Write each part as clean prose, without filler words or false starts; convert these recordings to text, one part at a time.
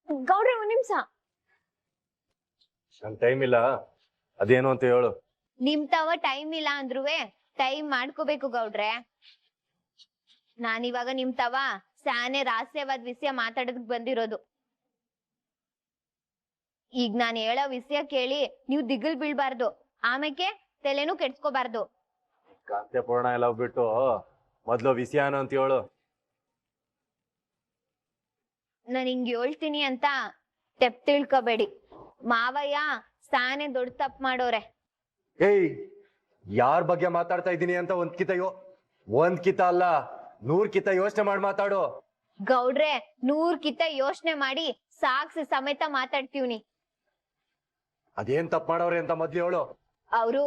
ಗೌಡ್ರೆ ಒಂದ್ ನಿಮಿಷ. ನಂಗೆ ಟೈಮ್ ಇಲ್ಲ, ಅದೇನು ಅಂತ ಹೇಳು. ನಿಮ್ ತವ ಟೈಮ್ ಇಲ್ಲ ಅಂದ್ರುವೆ ಟೈಮ್ ಮಾಡ್ಕೋಬೇಕು ಗೌಡ್ರೆ. ನಾನಿವಾಗ ನಿಮ್ ತವ ಸ್ಯಾನೆ ರಹಸ್ಯವಾದ ವಿಷಯ ಮಾತಾಡೋದಕ್ ಬಂದಿರೋದು. ಈಗ ನಾನ್ ಹೇಳೋ ವಿಷಯ ಕೇಳಿ ನೀವು ದಿಗ್ಲ್ ಬೀಳ್ಬಾರ್ದು, ಆಮೇಲೆ ತಲೆನೂ ಕೆಡ್ಸ್ಕೋಬಾರ್ದು. ಕಾಂತೆ ಪೂರ್ಣ ಎಲ್ಲ ಬಿಟ್ಟು ಮೊದ್ಲು ವಿಷಯ ಏನು ಅಂತ ಹೇಳು. ನಾನ್ ಹಿಂಗ್ ಹೇಳ್ತೀನಿ ಅಂತ ತೆಪ್ ತಿಳ್ಕೊಬೇಡಿ. ಮಾವಯ್ಯ ಸ್ಯಾನೆ ದೊಡ್ಡ ತಪ್ಪು ಮಾಡೋರೆ. ಏಯ್, ಯಾರ ಬಗ್ಗೆ ಮಾತಾಡ್ತಾ ಇದ್ದೀನಿ ಅಂತ ಒಂದ್ ಕಿತ ಅಲ್ಲ 100 ಕಿತ ಯೋಚನೆ ಮಾಡಿ ಮಾತಾಡು. ಗೌಡ್ರೆ 100 ಕಿತ ಯೋಚನೆ ಮಾಡಿ ಸಾಕ್ಷಿ ಸಮೇತ ಮಾತಾಡ್ತೀವ್ನಿ. ಅದೇನ್ ತಪ್ಪು ಮಾಡವ್ರೆ ಅಂತ ಮೊದ್ಲು ಹೇಳು. ಅವರು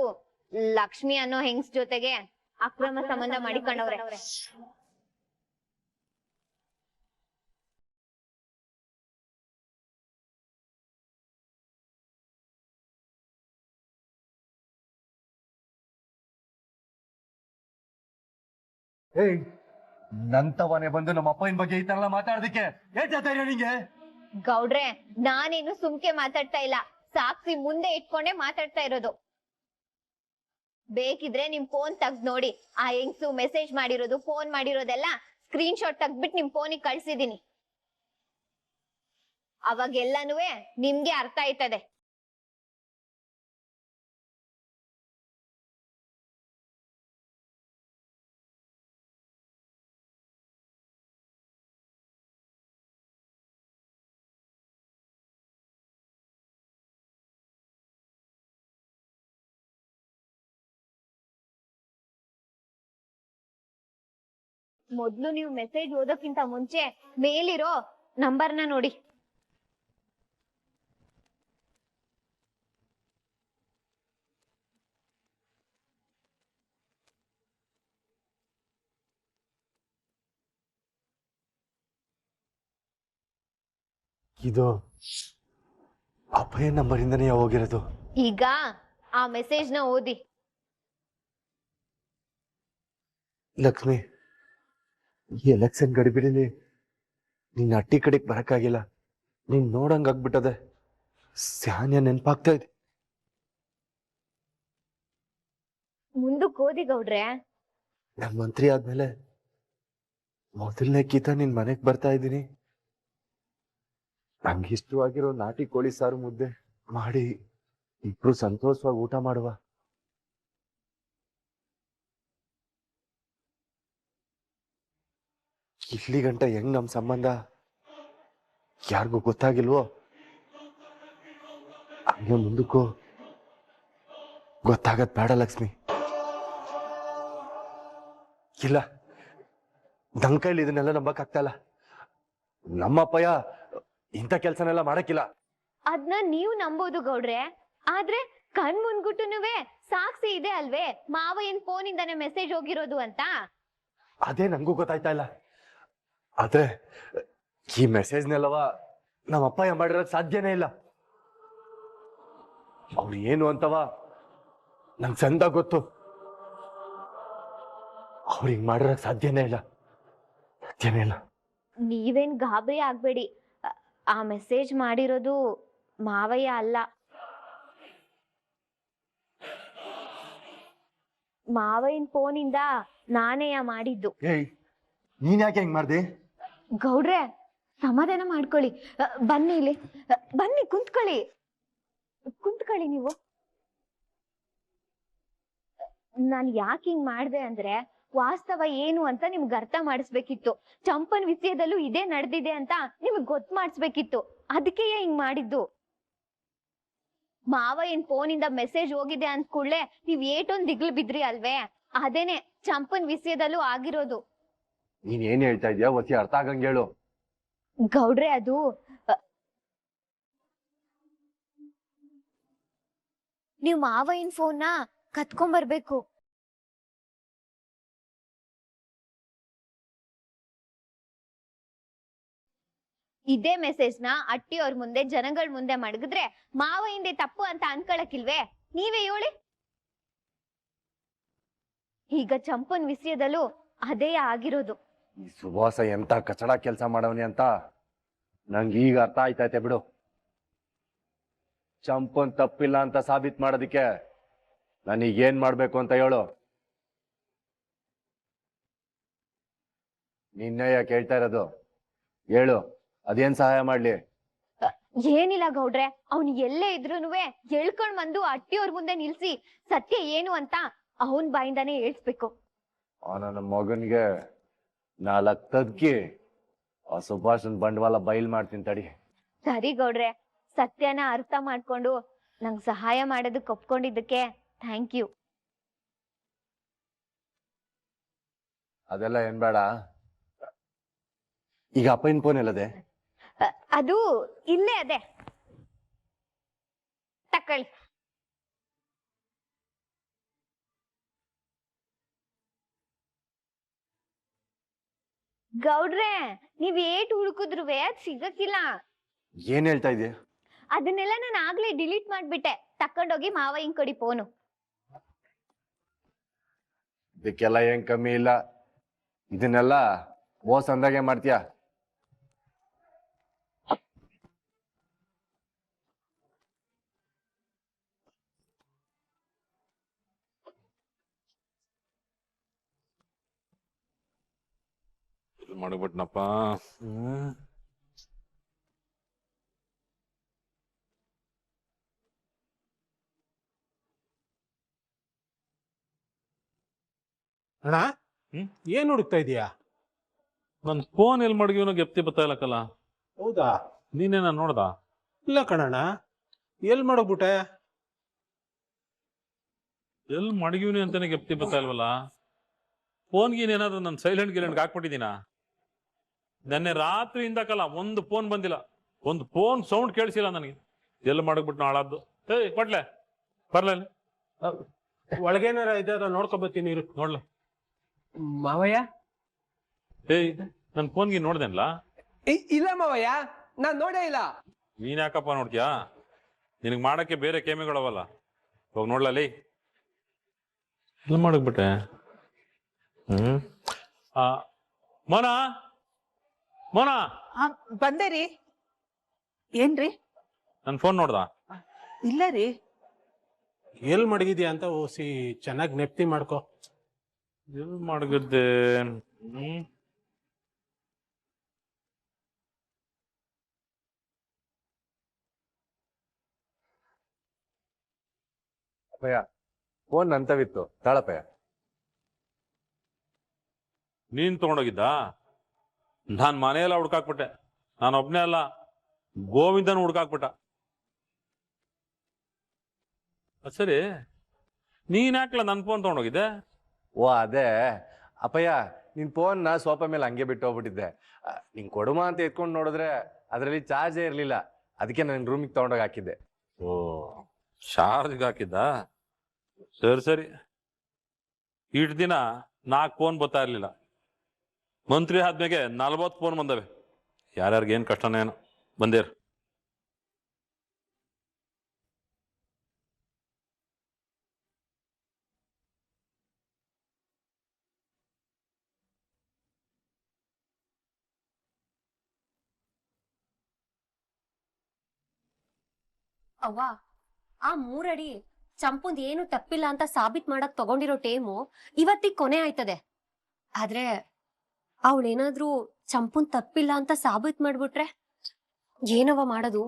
ಲಕ್ಷ್ಮಿ ಅನ್ನೋ ಹೆಂಗ್ಸ್ ಜೊತೆಗೆ ಅಕ್ರಮ ಸಂಬಂಧ ಮಾಡಿಕೊಂಡವ್ರೆ. ಏಯ್, ನಂತವನೇ ಬಂದು ನಮ್ಮ ಅಪ್ಪನ ಬಗ್ಗೆ ಈ ತರ ಮಾತಾಡೋದಕ್ಕೆ ಏನ್ ಧೈರ್ಯ ನಿಂಗೆ? ಗೌಡ್ರೆ ನಾನೇನು ಸುಮ್ಕೆ ಮಾತಾಡ್ತಾ ಇಲ್ಲ, ಸಾಕ್ಷಿ ಮುಂದೆ ಇಟ್ಕೊಂಡೆ ಮಾತಾಡ್ತಾ ಇರೋದು. ಬೇಕಿದ್ರೆ ನಿಮ್ ಫೋನ್ ತೆಗ್ದ್ ನೋಡಿ, ಆ ಹೆಂಗ್ಸು ಮೆಸೇಜ್ ಮಾಡಿರೋದು ಫೋನ್ ಮಾಡಿರೋದೆಲ್ಲ ಸ್ಕ್ರೀನ್ ಶಾಟ್ ತೆಗ್ದ್ಬಿಟ್ಟು ನಿಮ್ ಫೋನಿಗೆ ಕಳ್ಸಿದೀನಿ. ಅವಾಗೆಲ್ಲಾನು ನಿಮ್ಗೆ ಅರ್ಥ ಆಯ್ತದೆ. ಮೊದ್ಲು ನೀವು ಮೆಸೇಜ್ ಓದೋಕ್ಕಿಂತ ಮುಂಚೆ ಮೇಲಿರೋ ನಂಬರ್ನ ನೋಡಿ. ಇದು ಅಭಯ ನಂಬರ್ ಇಂದನೇ ಹೋಗಿರೋದು. ಈಗ ಆ ಮೆಸೇಜ್ ನ ಓದಿ. ಲಕ್ಷ್ಮಿ, ಈ ಎಲೆಕ್ಷನ್ ಗಡಿಬಿಡಿಲಿ ನೀನ್ ಅಟ್ಟಿ ಕಡೆಗೆ ಬರಕ್ಕಾಗಿಲ್ಲ. ನೀನ್ ನೋಡಂಗ್ ಆಗ್ಬಿಟ್ಟದೆ. ಸ್ಯಾನ್ಯ ನೆನ್ಪಾಗ್ತಾ ಇದೆ. ಮುಂದಕ್ಕೆ ಓದಿ ಗೌಡ್ರೆ. ನಾನ್ ಮಂತ್ರಿ ಆದ್ಮೇಲೆ ಮೊದಲನೇ ಕೀತ ನಿನ್ ಮನೆಗ್ ಬರ್ತಾ ಇದ್ದೀನಿ. ನಂಗೆ ಇಷ್ಟವಾಗಿರೋ ನಾಟಿ ಕೋಳಿ ಸಾರು ಮುದ್ದೆ ಮಾಡಿ ಇಬ್ರು ಸಂತೋಷವಾಗಿ ಊಟ ಮಾಡುವ. ಇಲ್ಲಿ ಗಂಟ ಹೆಂಗ್ ನಮ್ ಸಂಬಂಧ ಯಾರಿಗೂ ಗೊತ್ತಾಗಿಲ್ವೋ, ಹಂಗೆ ಮುಂದಕ್ಕೂ ಗೊತ್ತಾಗದ್ ಬೇಡ ಲಕ್ಷ್ಮಿ. ಇಲ್ಲ, ನನ್ ಕೈಲಿ ಇದನ್ನೆಲ್ಲ ನಂಬಕ್ ಆಗ್ತಾ ಇಲ್ಲ. ನಮ್ಮಪ್ಪಯ್ಯ ಇಂಥ ಕೆಲ್ಸನೆಲ್ಲ ಮಾಡಕ್ಕಿಲ್ಲ. ಅದ್ನ ನೀವು ನಂಬೋದು ಗೌಡ್ರೆ, ಆದ್ರೆ ಕಣ್ ಮುನ್ಗುಟ್ಟುನುವೆ ಸಾಕ್ಷಿ ಇದೆ ಅಲ್ವೇ, ಮಾವಯ್ಯನ್ ಫೋನ್ ಇಂದಾನೆ ಮೆಸೇಜ್ ಹೋಗಿರೋದು ಅಂತ. ಅದೇ ನಂಗೂ ಗೊತ್ತಾಯ್ತಾ ಇಲ್ಲ. ಆದ್ರೆ ಈ ಮೆಸೇಜ್ನೆಲ್ಲವ ನಮ್ಮ ಅಪ್ಪಯ್ಯ ಮಾಡಿರೋದ್ ಸಾಧ್ಯನೇ ಇಲ್ಲ. ಅವ್ರು ಏನು ಅಂತವ ನಂಗೆ ಚಂದ ಗೊತ್ತು. ಅವ್ರು ಹಿಂಗ್ ಮಾಡಿರೋಕ್ ಸಾಧ್ಯನೇ ಇಲ್ಲ. ನೀವೇನ್ ಗಾಬರಿ ಆಗ್ಬೇಡಿ, ಆ ಮೆಸೇಜ್ ಮಾಡಿರೋದು ಮಾವಯ್ಯ ಅಲ್ಲ. ಮಾವಯ್ಯನ್ ಫೋನ್ ಇಂದ ನಾನೇ ಮಾಡಿದ್ದು. ಏಯ್, ನೀನ್ ಯಾಕೆ ಹೆಂಗ್ ಮಾಡ್ದಿ? ಗೌಡ್ರೆ ಸಮಾಧಾನ ಮಾಡ್ಕೊಳ್ಳಿ. ಬನ್ನಿ ಇಲ್ಲಿ, ಬನ್ನಿ ಕುಂತ್ಕೊಳ್ಳಿ ನೀವು. ನಾನ್ ಯಾಕೆ ಹಿಂಗ್ ಮಾಡ್ದೆ ಅಂದ್ರೆ ವಾಸ್ತವ ಏನು ಅಂತ ನಿಮ್ಗೆ ಅರ್ಥ ಮಾಡಿಸ್ಬೇಕಿತ್ತು. ಚಂಪನ್ ವಿಷಯದಲ್ಲೂ ಇದೇ ನಡೆದಿದೆ ಅಂತ ನಿಮ್ಗೆ ಗೊತ್ತು ಮಾಡಿಸ್ಬೇಕಿತ್ತು. ಅದಕ್ಕೆ ಹಿಂಗ್ ಮಾಡಿದ್ದು. ಮಾವಯ್ಯನ್ ಫೋನ್ ಇಂದ ಮೆಸೇಜ್ ಹೋಗಿದೆ ಅಂದ ಕೂಡ್ಲೆ ನೀವ್ ಏಟೊಂದ್ ದಿಗ್ಲು ಬಿದ್ರಿ ಅಲ್ವೇ, ಅದೇನೆ ಚಂಪನ್ ವಿಷಯದಲ್ಲೂ ಆಗಿರೋದು. ನೀನ್ ಏನ್ ಹೇಳ್ತಾ ಇದೀಯ ಒತ್ತಿ ಅರ್ಥ ಆಗಂಗ್ ಹೇಳು. ಗೌಡ್ರೆ ಅದು ನೀವ್ ಮಾವಯ್ಯನ್ ಫೋನ್ನ ಕತ್ಕೊಂಡ್ಬರ್ಬೇಕು. ಇದೇ ಮೆಸೇಜ್ ನ ಅಟ್ಟಿಯವ್ರ ಮುಂದೆ ಜನಗಳ ಮುಂದೆ ಮಡಗಿದ್ರೆ ಮಾವಯ್ಯಂದೆ ತಪ್ಪು ಅಂತ ಅನ್ಕೊಳಕಿಲ್ವೇ? ನೀವೇ ಹೇಳಿ. ಈಗ ಚಂಪನ್ ವಿಷಯದಲ್ಲೂ ಅದೇ ಆಗಿರೋದು. ಈ ಸುಭಾಸ ಎಂತ ಕಚಡ ಕೆಲಸ ಮಾಡವನಿ ಅಂತ ನಂಗೆ ಈಗ ಅರ್ಥ ಆಯ್ತೈತೆ ಬಿಡು. ಚಂಪನ್ ತಪ್ಪಿಲ್ಲ ಅಂತ ಸಾಬೀತ್ ಮಾಡೋದಿಕ್ಕೆ ನನಗೇನ್ ಮಾಡ್ಬೇಕು ಅಂತ ಹೇಳು. ನಿನ್ನೆಯ ಕೇಳ್ತಾ ಇರೋದು, ಹೇಳು, ಅದೇನ್ ಸಹಾಯ ಮಾಡ್ಲಿ? ಏನಿಲ್ಲ ಗೌಡ್ರೆ, ಅವ್ನು ಎಲ್ಲೇ ಇದ್ರೂನುವೆ ಎಳ್ಕೊಂಡ್ ಬಂದು ಅಟ್ಟಿಯವ್ರ ಮುಂದೆ ನಿಲ್ಸಿ ಸತ್ಯ ಏನು ಅಂತ ಅವನ್ ಬಾಯಿಂದಾನೇ ಹೇಳ್ಸ್ಬೇಕು. ನನ್ನ ಮಗನ್ಗೆ 4 ತದ್ಕಿ ಆ ಸುಭಾಷನ್ ಬಂಡವಾಳ ಬಯಲ್ ಮಾಡ್ತೀನಿ ತಡಿ. ಸರಿ ಗೌಡ್ರೆ, ಸತ್ಯನ ಅರ್ಥ ಮಾಡ್ಕೊಂಡು ನಂಗ್ ಸಹಾಯ ಮಾಡೋದಕ್ಕೆ ಒಪ್ಕೊಂಡಿದ್ದಕ್ಕೆ ಥ್ಯಾಂಕ್ ಯು. ಅದೆಲ್ಲ ಏನ್ ಬೇಡ. ಈಗ ಅಪ್ಪನ ಫೋನ್ ಎಲ್ಲದೆ? ಅದು ಇಲ್ಲೇ ಅದೇ, ತಕೊಳ್ಳಿ. ಗೌಡ್ರೆ, ನೀವ್ ಏಟ್ ಹುಡುಕುದ್ರುವೆ ಅದ್ ಸಿಗಕ್ಕಿಲ್ಲ. ಏನ್ ಹೇಳ್ತಾ ಇದೀಯ? ಅದನ್ನೆಲ್ಲ ನಾನು ಆಗ್ಲೇ ಡಿಲೀಟ್ ಮಾಡ್ಬಿಟ್ಟೆ. ತಕೊಂಡೋಗಿ ಮಾವ ಹಿಂಗ್ ಕೊಡಿ ಫೋನು. ಇದಕ್ಕೆಲ್ಲ ಏನ್ ಕಮ್ಮಿ ಇಲ್ಲ. ಇದನ್ನೆಲ್ಲ ಮೋಸ ಅಂದಾಗೆ ಮಾಡ್ತೀಯ. ಮಾಡ್ಬಿಟ್ನಪ್ಪ. ಅಣ್ಣ, ಏನ್ ಹುಡುಕ್ತಾ ಇದೀಯಾ? ನನ್ ಫೋನ್ ಎಲ್ಲಿ ಮಡಗಿವನು ಗೆಪ್ತಿ ಬರ್ತಾ ಇಲ್ಲಕಲ್ಲ. ಹೌದಾ? ನೀನೇನ ನೋಡ್ದ? ಇಲ್ಲ ಕಣಣ್ಣ, ಎಲ್ ಮಾಡಗ್ಬಿಟ್ಟೆ? ಎಲ್ಲಿ ಮಡಗಿವ್ನಿ ಅಂತಾನೆ ಗೆಪ್ತಿ ಬರ್ತಾ ಇಲ್ವಲ್ಲ. ಫೋನ್ಗೀನ್ ಏನಾದ್ರು ನಾನು ಸೈಲೆಂಟ್ ಗಿಲೆಂಟ್ ಹಾಕ್ಬಿಟ್ಟಿದ್ದೀನ? ನೆನ್ನೆ ರಾತ್ರಿಯಿಂದಕಲ್ಲ ಒಂದು ಫೋನ್ ಬಂದಿಲ್ಲ, ಒಂದು ಫೋನ್ ಸೌಂಡ್ ಕೇಳಿಸಿಲ್ಲ ನನಗೆ. ಎಲ್ಲಿ ಮಾಡಗ್ಬಿಟ್ಟು ಹಾಳಾದ್ದು. ಕೊಡ್ಲೆ ಬರ್ಲ ಒಳಗೇನಾರ ಇದೆ ನೋಡ್ಕೊಬತ್ತೀನಿ ಇರು. ನೋಡ್ಲ ಮಾವಯ್ಯ. ನನ್ ಫೋನ್ಗೆ ನೋಡ್ದೇನಲ್ಲ? ಇಲ್ಲ ಮಾವಯ್ಯ, ನಾನ್ ನೋಡೇ ಇಲ್ಲ. ನೀನ್ ಯಾಕಪ್ಪ ನೋಡ್ತೀಯಾ? ನಿನಗ್ ಮಾಡಕ್ಕೆ ಬೇರೆ ಕೇಮಿಗಳವಲ್ಲ. ಹೋಗಿ ನೋಡ್ಲಲ್ಲಿ. ಎಲ್ಲಿ ಮಾಡಕ್ಬಿಟ್ಟೆ? ಮೋನ, ಮೋನ, ಬಂದೆ ರೀ. ಏನ್ರಿ? ನನ್ ಫೋನ್ ನೋಡ್ದ? ಇಲ್ಲ ರೀ. ಎಲ್ ಮಡಗಿದ್ಯಾ ಅಂತ ಓಸಿ ಚೆನ್ನಾಗಿ ನೆಪ್ತಿ ಮಾಡ್ಕೊ. ಎಲ್ಲಿ ಮಡಗಿದ್ದೆ? ಅಪ್ಪಯ್ಯ, ಫೋನ್ ಅಂತವಿತ್ತು, ತಾಳಪ್ಪಯ್ಯ. ನೀನ್ ತಗೊಂಡೋಗಿದ್ದ? ನಾನ್ ಮನೆಯೆಲ್ಲ ಹುಡ್ಕಾಕ್ಬಿಟ್ಟೆ. ನಾನು ಒಬ್ನೇ ಅಲ್ಲ, ಗೋವಿಂದನು ಹುಡ್ಕಾಕ್ಬಿಟ್ಟ. ಸರಿ, ನೀನ್ ಯಾಕಲ್ಲ ನನ್ ಫೋನ್ ತಗೊಂಡೋಗಿದ್ದೆ? ಓ ಅದೇ ಅಪ್ಪಯ್ಯ, ನಿನ್ ಫೋನ್ ಸೋಫಾ ಮೇಲೆ ಹಂಗೆ ಬಿಟ್ಟು ಹೋಗ್ಬಿಟ್ಟಿದ್ದೆ. ನಿಂಗೆ ಕೊಡುಮ ಅಂತ ಎತ್ಕೊಂಡು ನೋಡಿದ್ರೆ ಅದರಲ್ಲಿ ಚಾರ್ಜೇ ಇರ್ಲಿಲ್ಲ. ಅದಕ್ಕೆ ನನ್ನ ರೂಮಿಗೆ ತಗೊಂಡೋಗಿ ಹಾಕಿದ್ದೆ. ಓ, ಚಾರ್ಜ್ಗೆ ಹಾಕಿದ್ದ? ಸರಿ ಸರಿ. ಇಷ್ಟು ದಿನ 4 ಫೋನ್ ಬರ್ತಾ ಇರ್ಲಿಲ್ಲ. ಮಂತ್ರಿ ಆದ್ಮೇಲೆ 40 ಫೋನ್ ಬಂದವೆ. ಯಾರ್ಯಾರಿಗೆ ಏನ್ ಕಷ್ಟನೇನು ಬಂದೇರ್. ಅವ್ವ, ಆ 3 ಅಡಿ ಚಂಪುಂದ್ ಏನು ತಪ್ಪಿಲ್ಲ ಅಂತ ಸಾಬೀತ್ ಮಾಡಕ್ ತಗೊಂಡಿರೋ ಟೇಮು ಇವತ್ತಿಗೆ ಕೊನೆ ಆಯ್ತದೆ. ಆದ್ರೆ ಅವಳೇನಾದ್ರೂ ಚಂಪುನ್ ತಪ್ಪಿಲ್ಲ ಅಂತ ಸಾಬೀತ್ ಮಾಡ್ಬಿಟ್ರೆ ಏನವ ಮಾಡೋದು?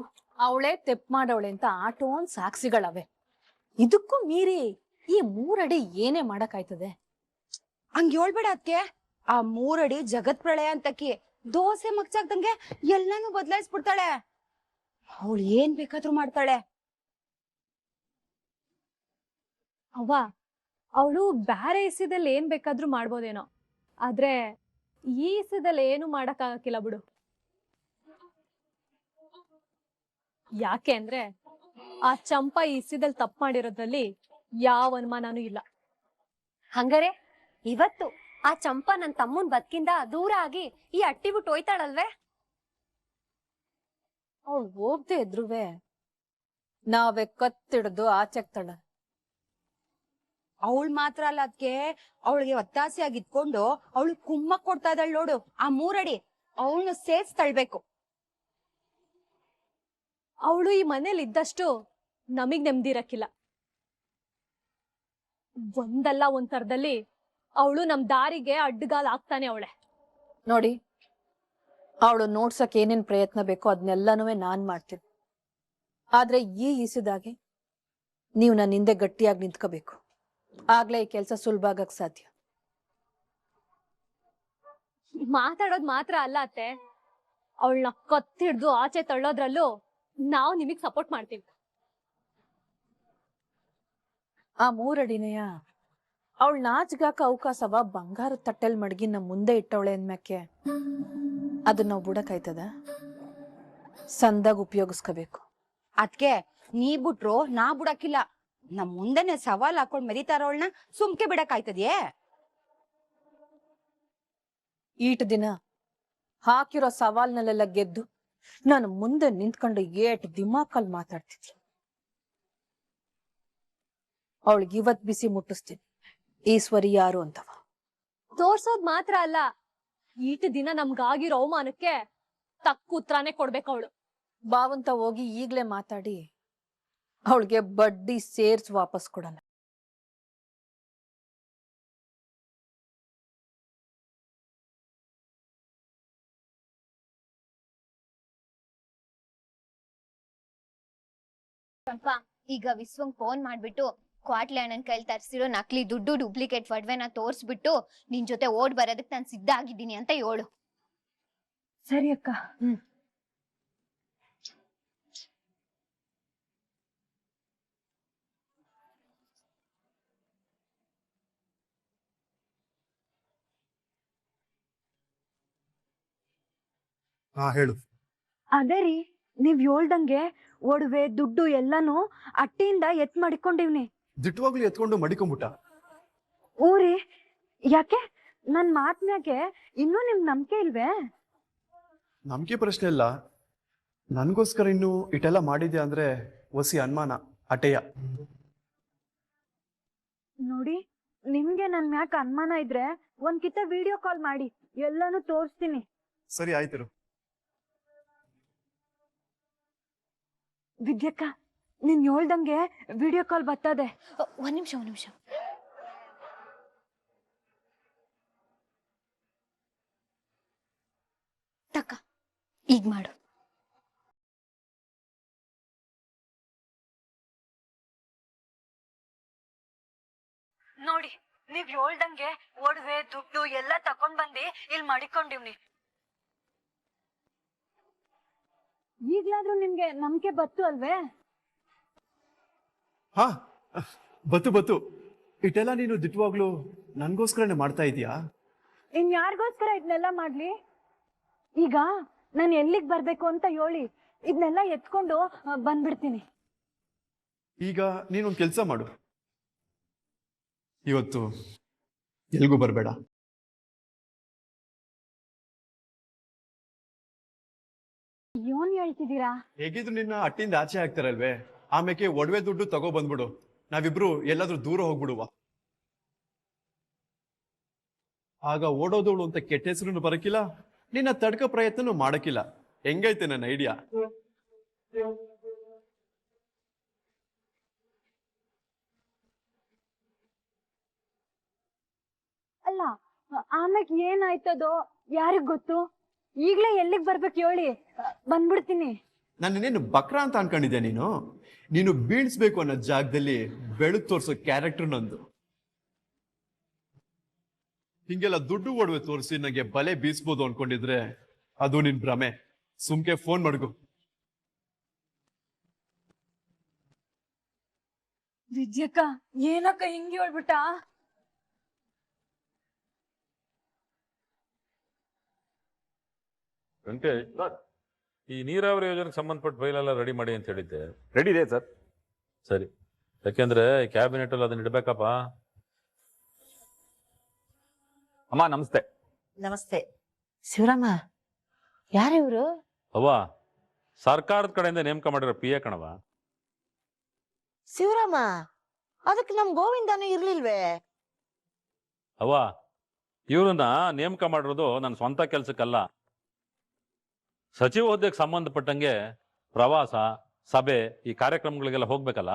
ಅವಳೆ ತೆಪ್ ಮಾಡವಳೆ ಅಂತ ಆಟೋನ್ ಸಾಕ್ಷಿಗಳವೆ. ಇದಕ್ಕೂ ಮೀರಿ ಈ 3 ಅಡಿ ಏನೇ ಮಾಡಕ್ಕಾಯ್ತದೆ? ಹಂಗ ಹೇಳ್ಬೇಡ ಅದ್ಕೆ. ಆ 3 ಅಡಿ ಜಗತ್ ಪ್ರಳಯ ಅಂತಕಿ ದೋಸೆ ಮಗ್ಚಾಕ್ದಂಗೆ ಎಲ್ಲಾನು ಬದಲಾಯಿಸ್ಬಿಡ್ತಾಳೆ. ಅವಳು ಏನ್ ಬೇಕಾದ್ರೂ ಮಾಡ್ತಾಳೆ. ಅವ್ವ, ಅವಳು ಬ್ಯಾರೆ ಇಸಿದಲ್ಲಿ ಏನ್ ಬೇಕಾದ್ರೂ ಮಾಡ್ಬೋದೇನೋ, ಆದ್ರೆ ಈ ಇಸದಲ್ಲಿ ಏನು ಮಾಡಕ್ಕಾಗಕ್ಕಿಲ್ಲ ಬಿಡು. ಯಾಕೆ ಅಂದ್ರೆ ಆ ಚಂಪಾ ಈ ಇಸಿದಲ್ಲಿ ತಪ್ಪು ಮಾಡಿರೋದ್ರಲ್ಲಿ ಯಾವ ಅನುಮಾನನೂ ಇಲ್ಲ. ಹಂಗಾರೆ ಇವತ್ತು ಆ ಚಂಪಾ ನನ್ ತಮ್ಮನ್ ಬದುಕಿಂದ ದೂರ ಆಗಿ ಈ ಅಟ್ಟಿ ಬಿಟ್ಟು ಹೋಯ್ತಾಳಲ್ವೇ? ಅವಳು ಹೋಗ್ದೆ ಇದ್ರುವೆ ನಾವೇ ಕತ್ತಿಡ್ದು ಆಚೆಕ್ತಾಳ. ಅವಳು ಮಾತ್ರ ಅಲ್ಲ ಅದ್ಕೆ, ಅವಳಿಗೆ ಒತ್ತಾಸೆಯಾಗಿ ಇಟ್ಕೊಂಡು ಅವಳು ಕುಮ್ಮಕ್ ಕೊಡ್ತಾ ಇದ್ದಾಳೆ ನೋಡು ಆ 3 ಅಡಿ. ಅವಳನ್ನ ಸೇರ್ಸ್ ತಳ್ಬೇಕು. ಅವಳು ಈ ಮನೇಲಿ ಇದ್ದಷ್ಟು ನಮಗ್ ನೆಮ್ಮದಿ ಇರಕ್ಕಿಲ್ಲ. ಒಂದಲ್ಲ ಒಂದ್ ತರದಲ್ಲಿ ಅವಳು ನಮ್ ದಾರಿಗೆ ಅಡ್ಡಗಾಲ್ ಆಗ್ತಾನೆ ಅವಳೆ. ನೋಡಿ, ಅವಳು ನೋಡ್ಸಕ್ ಏನೇನ್ ಪ್ರಯತ್ನ ಬೇಕೋ ಅದನ್ನೆಲ್ಲನೂ ನಾನ್ ಮಾಡ್ತೀನಿ. ಆದ್ರೆ ಈ ಇಸಿದಾಗೆ ನೀವು ನನ್ನ ಹಿಂದೆ ಗಟ್ಟಿಯಾಗಿ ನಿಂತ್ಕೋಬೇಕು. ಆಗ್ಲೇ ಈ ಕೆಲಸ ಸುಲಭ ಆಗಕ್ ಸಾಧ್ಯ. ಮಾತಾಡೋದ್ ಮಾತ್ರ ಅಲ್ಲ ಅತ್ತೆ, ಅವಳನ್ನ ಕತ್ತಿಡ್ದು ಆಚೆ ತಳ್ಳೋದ್ರಲ್ಲೂ ನಾವು ನಿಮಗ್ ಸಪೋರ್ಟ್ ಮಾಡ್ತೀವಿ. ಆ 3 ಅಡಿನೆಯ ಅವಳು ನಾಚ್ಗಾಕ ಅವಕಾಶವ ಬಂಗಾರದ ತಟ್ಟೆಲ್ ಮಡಗಿ ನಮ್ಮ ಮುಂದೆ ಇಟ್ಟವಳೆ ಅಂದ್ಮ್ಯಾಕೆ ಅದನ್ನ ನಾವು ಬಿಡಕ್ಕಾಯ್ತದ? ಸಂದಾಗ ಉಪಯೋಗಿಸ್ಕೋಬೇಕು. ಅದ್ಕೆ ನೀ ಬಿಟ್ರು ನಾ ಬಿಡಕ್ಕಿಲ್ಲ. ನಮ್ ಮುಂದೆನೆ ಸವಾಲ್ ಹಾಕೊಂಡ್ ಮೆರಿತಾರವಳನ್ನ ಸುಮ್ಕೆ ಬಿಡಕ್ಕಾಯ್ತದ್ಯೇ? ಈಟ್ ದಿನ ಹಾಕಿರೋ ಸವಾಲ್ನಲ್ಲೆಲ್ಲ ಗೆದ್ದು ನಾನು ಮುಂದೆ ನಿಂತ್ಕೊಂಡು ಏಟ್ ದಿಮಾಕಲ್ ಮಾತಾಡ್ತಿದ್ಲು. ಅವಳಿಗೆ ಇವತ್ ಬಿಸಿ ಮುಟ್ಟಿಸ್ತೀನಿ ಈಶ್ವರಿ ಯಾರು ಅಂತವ. ತೋರ್ಸೋದ್ ಮಾತ್ರ ಅಲ್ಲ, ಈಟ್ ದಿನ ನಮ್ಗಾಗಿರೋ ಅವಮಾನಕ್ಕೆ ತಕ್ಕ ಉತ್ತರಾನೇ ಕೊಡ್ಬೇಕು ಅವಳು. ಬಾವಂತ ಹೋಗಿ ಈಗ್ಲೇ ಮಾತಾಡಿ ಅವಳಿಗೆ ಬಡ್ಡಿ ಸೇರ್ಸ್ ವಾಪಸ್ ಕೊಡಲ್ಲ. ಈಗ ವಿಶ್ವಂಗ್ ಫೋನ್ ಮಾಡ್ಬಿಟ್ಟು ಕ್ವಾಟ್ಲೆ ಅಣ್ಣನ್ ಕೈಲಿ ತರಿಸಿರೋ ನಕಲಿ ದುಡ್ಡು ಡೂಪ್ಲಿಕೇಟ್ ಒಡವೆನ ತೋರ್ಸ್ಬಿಟ್ಟು ನಿನ್ ಜೊತೆ ಓಡ್ ಬರೋದಕ್ಕೆ ನಾನು ಸಿದ್ಧ ಆಗಿದ್ದೀನಿ ಅಂತ ಹೇಳು. ಸರಿ ಅಕ್ಕ. ಹಾ ಹೇಳು. ಅದೇ ರೀ, ನೀವ್ ಹೇಳ್ದಂಗೆ ಒಡವೆ ದುಡ್ಡು ಎಲ್ಲಾನು ಅಟ್ಟಿಯಿಂದ ಎತ್ ಮಾಡಿಕೊಂಡಿವ್ನಿ. ದಿಟ್ಟವಾಗ್ಲೂ ಎತ್ಕೊಂಡು ಮಡಿಕೊಂಬಿಟ್ಟ. ಊರಿ, ಯಾಕೆ ನನ್ ಮಾತ್ಮ್ಯಾಗೆ ಇನ್ನೂ ನಿಮ್ ನಂಬಿಕೆ ಇಲ್ವೇ? ನಂಬಿಕೆ ಪ್ರಶ್ನೆ ಇಲ್ಲ, ನನ್ಗೋಸ್ಕರ ಇನ್ನು ಇಟ್ಟೆಲ್ಲ ಮಾಡಿದ್ಯಾ ಅಂದ್ರೆ ಒಸಿ ಅನುಮಾನ ಅಟೆಯ. ನೋಡಿ, ನಿಮ್ಗೆ ನನ್ ಮ್ಯಾಕ್ ಅನುಮಾನ ಇದ್ರೆ ಒಂದ್ಕಿತ ವಿಡಿಯೋ ಕಾಲ್ ಮಾಡಿ ಎಲ್ಲಾನು ತೋರಿಸ್ತೀನಿ. ಸರಿ ಆಯ್ತಿರು. ವಿದ್ಯಕ್ಕ, ನೀನ್ ಹೇಳ್ದಂಗೆ ವಿಡಿಯೋ ಕಾಲ್ ಬರ್ತದೆ. ಒಂದ್ ನಿಮಿಷ. ತಕ್ಕ, ಈಗ ಮಾಡು. ನೋಡಿ, ನೀವ್ ಹೇಳ್ದಂಗೆ ಒಡವೆ ದುಡ್ಡು ಎಲ್ಲ ತಕೊಂಡ್ ಬಂದಿ ಇಲ್ಲಿ ಮಡಿಕೊಂಡಿವ್ನಿ. ಈಗ್ಲಾದ್ರೂ ನಿಮ್ಗೆ ನಂಬಿಕೆ ಬತ್ತು ಅಲ್ವೇ? ಹಾ ಬತ್ತು. ಇಟ್ಟೆಲ್ಲ ನೀನು ದಿಟ್ಟವಾಗ್ಲೂ ನನ್ಗೋಸ್ಕರನೇ ಮಾಡ್ತಾ ಇದೀಯಾ? ಇನ್ ಯಾರಿಗೋಸ್ಕರ ಇದನ್ನೆಲ್ಲ ಮಾಡ್ಲಿ? ಈಗ ನಾನು ಎಲ್ಲಿಗ್ ಬರ್ಬೇಕು ಅಂತ ಹೇಳಿ ಇದನ್ನೆಲ್ಲ ಎತ್ಕೊಂಡು ಬಂದ್ಬಿಡ್ತೀನಿ. ಈಗ ನೀನೊಂದು ಕೆಲಸ ಮಾಡು, ಇವತ್ತು ಎಲ್ಗೂ ಬರಬೇಡ. ಏನ್ ಹೇಳ್ತಿದ್ದೀರಾ? ಹೇಗಿದ್ರು ನಿನ್ನ ಅಟ್ಟಿಂದ ಆಚೆ ಹಾಕ್ತಾರಲ್ವೇ, ಆಮೇಲೆ ಒಡವೆ ದುಡ್ಡು ತಗೋ ಬಂದ್ಬಿಡು. ನಾವಿಬ್ರು ಎಲ್ಲಾದ್ರೂ ದೂರ ಹೋಗ್ಬಿಡುವ. ಆಗ ಓಡೋದವಳು ಅಂತ ಕೆಟ್ಟ ಹೆಸರು ಬರಕಿಲ್ಲ, ನಿನ್ನ ತಡ್ಕ ಪ್ರಯತ್ನನೂ ಮಾಡಕ್ಕಿಲ್ಲ. ಹೆಂಗೈತೆ ನನ್ನ ಐಡಿಯಾ? ಅಲ್ಲ, ಆಮ್ಯಾಗ ಏನಾಯ್ತದೋ ಯಾರಿಗ್ ಗೊತ್ತು. ಈಗ್ಲೇ ಎಲ್ಲಿಗ್ ಬರ್ಬೇಕು ಹೇಳಿ, ಬಂದ್ಬಿಡ್ತೀನಿ. ನನ್ನೇನು ಬಕ್ರ ಅಂತ ಅನ್ಕೊಂಡಿದ್ಯಾ ನೀನು? ನೀನು ಬೀಳ್ಸ್ಬೇಕು ಅನ್ನೋ ಜಾಗದಲ್ಲಿ ಬೆಳಕು ತೋರ್ಸೋ ಕ್ಯಾರೆಕ್ಟರ್ ನಂದು. ಹಿಂಗೆಲ್ಲ ದುಡ್ಡು ಒಡವೆ ತೋರಿಸಿ ನನಗೆ ಬಲೆ ಬೀಸ್ಬೋದು ಅನ್ಕೊಂಡಿದ್ರೆ ಅದು ನಿನ್ ಭ್ರಮೆ. ಸುಮ್ಕೆ ಫೋನ್ ಮಾಡ್ಗು. ವಿದ್ಯಕ್ಕ, ಏನಕ್ಕ ಹಿಂಗೆ ಹೇಳ್ಬಿಟ್ಟ? ವೆಂಕಟೇಶ್, ಈ ನೀರಾವರಿ ಯೋಜನೆಗೆ ಸಂಬಂಧಪಟ್ಟ ಫೈಲ್ ಎಲ್ಲ ರೆಡಿ ಮಾಡಿ ಅಂತ ಹೇಳಿದ್ದೆ. ರೆಡಿ ಇದೆ ಸರ್. ಸರಿ, ಯಾಕೆಂದ್ರೆ ಕ್ಯಾಬಿನೆಟ್ ಅಲ್ಲಿ ಅದನ್ನ ಇಡ್ಬೇಕಪ್ಪ. ಅಮ್ಮ ನಮಸ್ತೆ. ನಮಸ್ತೆ. ಶಿವರಾಮ, ಯಾರಿವ್ರು? ಅವ್ವ, ಸರ್ಕಾರದ ಕಡೆಯಿಂದ ನೇಮಕ ಮಾಡಿರೋ PA ಕಣವ. ಶಿವರಾಮ, ಅದಕ್ಕೆ ನಮ್ ಗೋವಿಂದನೂ ಇರ್ಲಿಲ್ವೇ? ಅವ್ವ, ಇವ್ರನ್ನ ನೇಮಕ ಮಾಡಿರೋದು ನನ್ನ ಸ್ವಂತ ಕೆಲ್ಸಕ್ಕಲ್ಲ. ಸಚಿವ ಹುದ್ದೆಗೆ ಸಂಬಂಧಪಟ್ಟಂಗೆ ಪ್ರವಾಸ, ಸಭೆ ಈ ಕಾರ್ಯಕ್ರಮಗಳಿಗೆಲ್ಲ ಹೋಗ್ಬೇಕಲ್ಲ,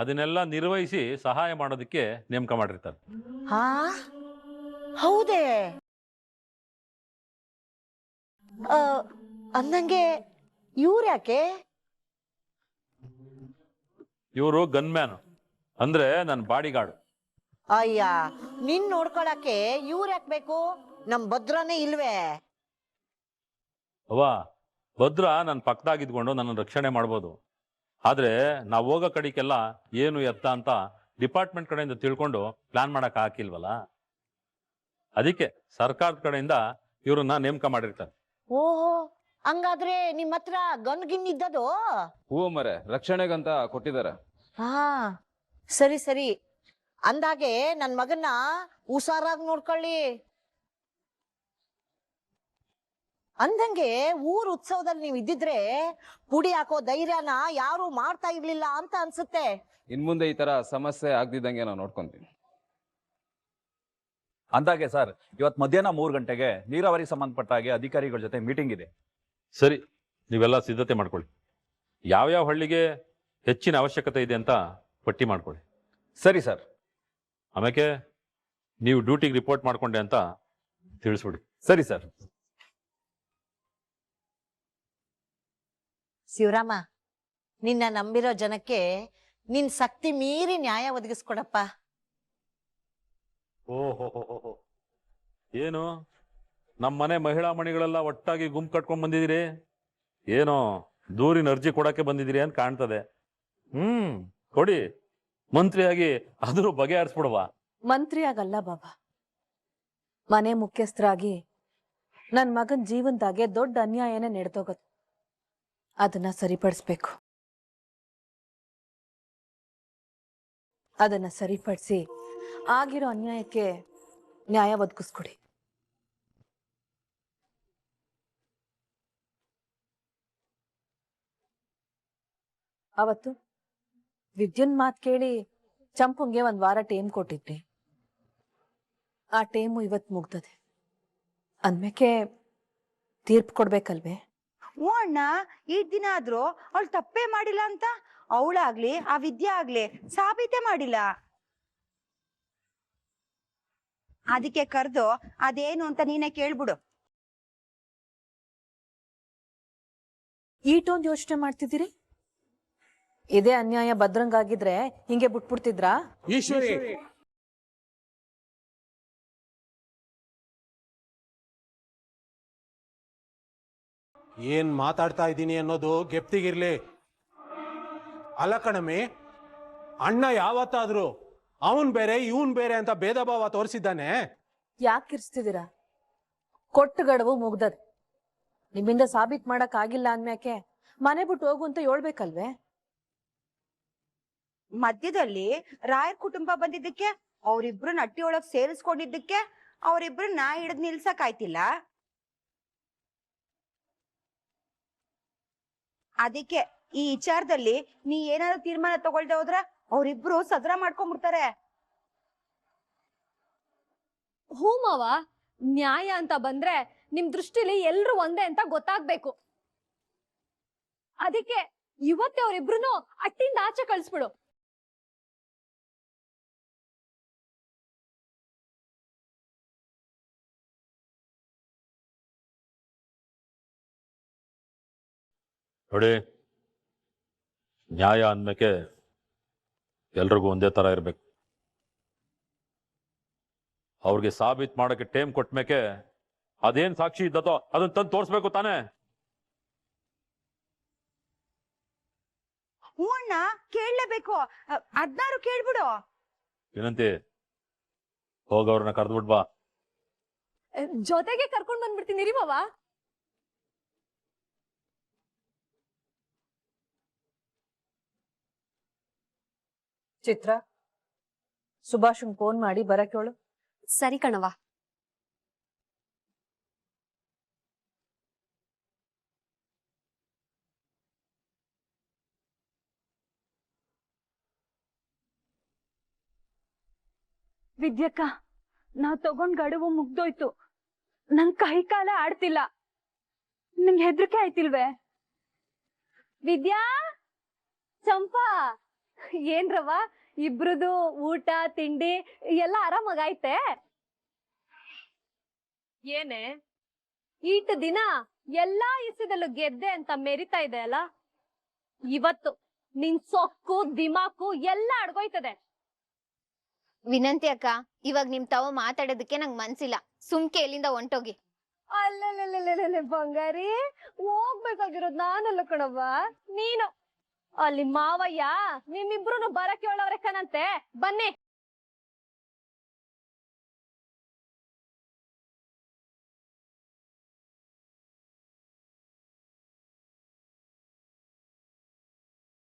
ಅದನ್ನೆಲ್ಲ ನಿರ್ವಹಿಸಿ ಸಹಾಯ ಮಾಡೋದಕ್ಕೆ ನೇಮಕ ಮಾಡಿರ್ತಾರೆ. ಹಾ ಹೌದೇ? ಅಂದಂಗೆ ಇವ್ರ್ಯಾಕೆ? ಇವರು ಗನ್ಮ್ಯಾನ್, ಅಂದ್ರೆ ನನ್ನ ಬಾಡಿ ಗಾರ್ಡ್. ಅಯ್ಯ, ನಿನ್ ನೋಡ್ಕೊಳಕ್ಕೆ ಇವ್ರ್ಯಾಕ್ ಬೇಕು? ನಮ್ ಭದ್ರನೇ ಇಲ್ವೇ? ಅವ್ವ, ಭದ್ರ ನನ್ನ ಪಕ್ಕದಾಗಿದ್ಕೊಂಡು ನನ್ನ ರಕ್ಷಣೆ ಮಾಡ್ಬೋದು. ಆದ್ರೆ ನಾವು ಹೋಗೋ ಕಡೆಗೆಲ್ಲ ಏನು ಎತ್ತ ಅಂತ ಡಿಪಾರ್ಟ್ಮೆಂಟ್ ಕಡೆಯಿಂದ ತಿಳ್ಕೊಂಡು ಪ್ಲಾನ್ ಮಾಡಕ್ ಹಾಕಿಲ್ವಲ್ಲ, ಅದಕ್ಕೆ ಸರ್ಕಾರದ ಕಡೆಯಿಂದ ಇವ್ರನ್ನ ನೇಮಕ ಮಾಡಿರ್ತಾರೆ. ಓಹೋ, ಹಂಗಾದ್ರೆ ನಿಮ್ ಹತ್ರ ಗನ್ ಗಿನ್ ಇದ್ದದು? ಹೂ ಮರೆ, ರಕ್ಷಣೆಗಂತ ಕೊಟ್ಟಿದ್ದಾರೆ. ಹಾ ಸರಿ ಸರಿ. ಅಂದಾಗೆ ನನ್ ಮಗನ್ನ ಹುಷಾರಾಗಿ ನೋಡ್ಕೊಳ್ಳಿ. ಅಂದಂಗೆ ಊರ್ ಉತ್ಸವದಲ್ಲಿ ನೀವ್ ಇದ್ದಿದ್ರೆ ಪುಡಿ ಹಾಕೋ ಧೈರ್ಯನ ಯಾರು ಮಾಡ್ತಾ ಇರ್ಲಿಲ್ಲ ಅಂತ ಅನ್ಸುತ್ತೆ. ಇನ್ಮುಂದೆ ಈ ತರ ಸಮಸ್ಯೆ ಆಗ್ದಿದ್ದಂಗೆ ನಾವು ನೋಡ್ಕೊಂತೀವಿ. ಅಂದಾಗೆ ಸರ್, ಇವತ್ತು ಮಧ್ಯಾಹ್ನ 3 ಗಂಟೆಗೆ ನೀರಾವರಿ ಸಂಬಂಧಪಟ್ಟ ಹಾಗೆ ಅಧಿಕಾರಿಗಳ ಜೊತೆ ಮೀಟಿಂಗ್ ಇದೆ. ಸರಿ, ನೀವೆಲ್ಲ ಸಿದ್ಧತೆ ಮಾಡ್ಕೊಳ್ಳಿ. ಯಾವ್ಯಾವ ಹಳ್ಳಿಗೆ ಹೆಚ್ಚಿನ ಅವಶ್ಯಕತೆ ಇದೆ ಅಂತ ಪಟ್ಟಿ ಮಾಡ್ಕೊಳ್ಳಿ. ಸರಿ ಸರ್. ಆಮೇಲೆ ನೀವು ಡ್ಯೂಟಿಗೆ ರಿಪೋರ್ಟ್ ಮಾಡ್ಕೊಂಡೆ ಅಂತ ತಿಳಿಸ್ಬಿಡಿ. ಸರಿ ಸರ್. ಶಿವರಾಮ, ನಿನ್ನ ನಂಬಿರೋ ಜನಕ್ಕೆ ನಿನ್ ಶಕ್ತಿ ಮೀರಿ ನ್ಯಾಯ ಒದಗಿಸ್ಕೊಡಪ್ಪ. ಓಹೋ, ಏನು ನಮ್ಮ ಮನೆ ಮಹಿಳಾ ಮಣಿಗಳೆಲ್ಲ ಒಟ್ಟಾಗಿ ಗುಂಪು ಕಟ್ಕೊಂಡ್ ಬಂದಿದ್ದೀರಿ? ಏನೋ ದೂರಿನ ಅರ್ಜಿ ಕೊಡಕ್ಕೆ ಬಂದಿದ್ದೀರಿ ಅಂತ ಕಾಣ್ತದೆ. ಕೊಡಿ, ಮಂತ್ರಿಯಾಗಿ ಅದ್ರ ಬಗೆಹರಿಸ್ಬಿಡುವ. ಮಂತ್ರಿ ಆಗಲ್ಲ ಬಾಬಾ, ಮನೆ ಮುಖ್ಯಸ್ಥರಾಗಿ ನನ್ ಮಗನ್ ಜೀವನದಾಗೆ ದೊಡ್ಡ ಅನ್ಯಾಯನೇ ನಡೆದೋಗದು. ಅದನ್ನ ಸರಿಪಡಿಸ್ಬೇಕು. ಅದನ್ನ ಸರಿಪಡಿಸಿ ಆಗಿರೋ ಅನ್ಯಾಯಕ್ಕೆ ನ್ಯಾಯ ಒದಗಿಸ್ಕೊಡಿ. ಅವತ್ತು ವಿದ್ಯುನ್ ಮಾತ್ ಕೇಳಿ ಚಂಪುಂಗೆ 1 ವಾರ ಟೈಮ್ ಕೊಟ್ಟಿದ್ರಿ. ಆ ಟೈಮು ಇವತ್ತು ಮುಗ್ದದೆ. ಅಂದ್ಮೇಕೆ ತೀರ್ಪು ಕೊಡ್ಬೇಕಲ್ವೇ? ಹ್ಞೂ ಅಣ್ಣ, ಈ ದಿನ ಆದ್ರೂ ಅವಳು ತಪ್ಪೇ ಮಾಡಿಲ್ಲ ಅಂತ ಅವಳಾಗ್ಲಿ ಆ ವಿದ್ಯೆ ಆಗ್ಲಿ ಸಾಬೀತೆ ಮಾಡಿಲ್ಲ. ಅದಕ್ಕೆ ಕರೆದು ಅದೇನು ಅಂತ ನೀನೇ ಕೇಳ್ಬಿಡು. ಈಟೊಂದು ಯೋಚನೆ ಮಾಡ್ತಿದ್ದೀರಿ? ಇದೇ ಅನ್ಯಾಯ ಭದ್ರಂಗಾಗಿದ್ರೆ ಹಿಂಗೆ ಬಿಟ್ಬಿಡ್ತಿದ್ರಾ? ಈಶ್ವರಿ, ಏನ್ ಮಾತಾಡ್ತಾ ಇದ್ದೀನಿ ಅನ್ನೋದು ಗೆಪ್ತಿಗಿರ್ಲಿ. ಅಲ್ಲ ಕಣಮಿ, ಅಣ್ಣ ಯಾವತ್ತಾದ್ರೂ ಅವನ್ ಬೇರೆ ಇವನ್ ಬೇರೆ ಅಂತ ಭೇದ ಭಾವ ತೋರಿಸಿದ್ದಾನೆ? ಯಾಕೆ ಕಿರ್ಸ್ತಿದ್ದೀರಾ? ಕೊಟ್ಟು ಗಡುವು ಮುಗ್ದದೆ. ನಿಮ್ಮಿಂದ ಸಾಬೀತ್ ಮಾಡಕ್ ಆಗಿಲ್ಲ ಅಂದ್ಮ್ಯಾಕೆ ಮನೆ ಬಿಟ್ಟು ಹೋಗು ಅಂತ ಹೇಳ್ಬೇಕಲ್ವೇ? ಮಧ್ಯದಲ್ಲಿ ರಾಯರ್ ಕುಟುಂಬ ಬಂದಿದ್ದಕ್ಕೆ, ಅವ್ರಿಬ್ರನ್ನ ಅಟ್ಟಿ ಒಳಗ್ ಸೇರಿಸ್ಕೊಂಡಿದ್ದಕ್ಕೆ ಅವ್ರಿಬ್ರನ್ನ ಹಿಡಿದ್ ನಿಲ್ಸಕ್ ಆಯ್ತಿಲ್ಲ. ಅದಕ್ಕೆ ಈ ವಿಚಾರದಲ್ಲಿ ನೀ ಏನಾದ್ರು ತೀರ್ಮಾನ ತಗೊಳ್ದೆ ಹೋದ್ರ ಅವ್ರಿಬ್ರು ಸದರ ಮಾಡ್ಕೊಂಡ್ಬಿಡ್ತಾರೆ. ಹೂ ಮಾವ, ನ್ಯಾಯ ಅಂತ ಬಂದ್ರೆ ನಿಮ್ ದೃಷ್ಟಿಲಿ ಎಲ್ರು ಒಂದೇ ಅಂತ ಗೊತ್ತಾಗ್ಬೇಕು. ಅದಕ್ಕೆ ಇವತ್ತೇ ಅವ್ರಿಬ್ರು ಅಟ್ಟಿಂದ ಆಚೆ ಕಳ್ಸ್ಬಿಡು. ನೋಡಿ, ನ್ಯಾಯ ಅಂದ್ಮೇಕೆ ಎಲ್ರಿಗೂ ಒಂದೇ ತರ ಇರ್ಬೇಕು. ಅವ್ರಿಗೆ ಸಾಬೀತ್ ಮಾಡಕ್ಕೆ ಟೈಮ್ ಕೊಟ್ಮೇಕೆ ಅದೇನ್ ಸಾಕ್ಷಿ ಇದ್ದತೋ ಅದನ್ನ ತಂದು ತೋರಿಸ್ಬೇಕು ತಾನೇ. ಹ್ಞೂ ಅಣ್ಣ, ಕೇಳಲೇಬೇಕು. ಅದ್ನಾರು ಕೇಳ್ಬಿಡು. ವಿನಂತಿ, ಹೋಗವ್ರನ್ನ ಕರೆದ್ಬಿಟ್ ಬಾ. ಜೊತೆಗೆ ಕರ್ಕೊಂಡ್ ಬಂದ್ಬಿಡ್ತೀನಿ ರೀ ಮಾವ. ಚಿತ್ರ, ಸುಭಾಷಂಗ್ ಫೋನ್ ಮಾಡಿ ಬರಕೇಳು. ಸರಿ ಕಣವ. ವಿದ್ಯಕ್ಕ, ನಾವ್ ತಗೊಂಡ್ ಗಡುವು ಮುಗ್ದೋಯ್ತು. ನನ್ ಕೈ ಕಾಲ ಆಡ್ತಿಲ್ಲ. ನಿಂಗೆ ಹೆದರಿಕೆ ಆಯ್ತಿಲ್ವೇ? ವಿದ್ಯಾ, ಚಂಪಾ ಏನ್ರವ ಇಬ್ರದು ಊಟ ತಿಂಡಿ ಎಲ್ಲ ಆರಾಮಾಗೈತೆ? ಏನೇ ಈಟ್ ದಿನ ಎಲ್ಲಾ ಇಸದಲ್ಲೂ ಗೆದ್ದೆ ಅಂತ ಮೆರಿತಾ ಇದೆ ಅಲ್ಲ, ಇವತ್ತು ನಿನ್ ಸೊಕ್ಕು ದಿಮಾಕು ಎಲ್ಲ ಅಡ್ಗೋಯ್ತದೆ. ವಿನಂತಿ ಅಕ್ಕ, ಇವಾಗ ನಿಮ್ ತಾವ ಮಾತಾಡೋದಕ್ಕೆ ನಂಗ್ ಮನ್ಸಿಲ್ಲ. ಸುಮ್ಕೆ ಎಲ್ಲಿಂದ ಹೊಂಟೋಗಿ. ಅಲ್ಲೇ ಬಂಗಾರಿ, ಹೋಗ್ಬೇಕಾಗಿರೋದ್ ನಾನಲ್ಲ ಕಣವ್ವ, ನೀನು. ಅಲ್ಲಿ ಮಾವಯ್ಯ ನಿಮ್ಮಿಬ್ರು ಬರಕ್ಕೆ ಹೇಳವ್ರೆ ಕಣಂತೆ. ಬನ್ನಿ.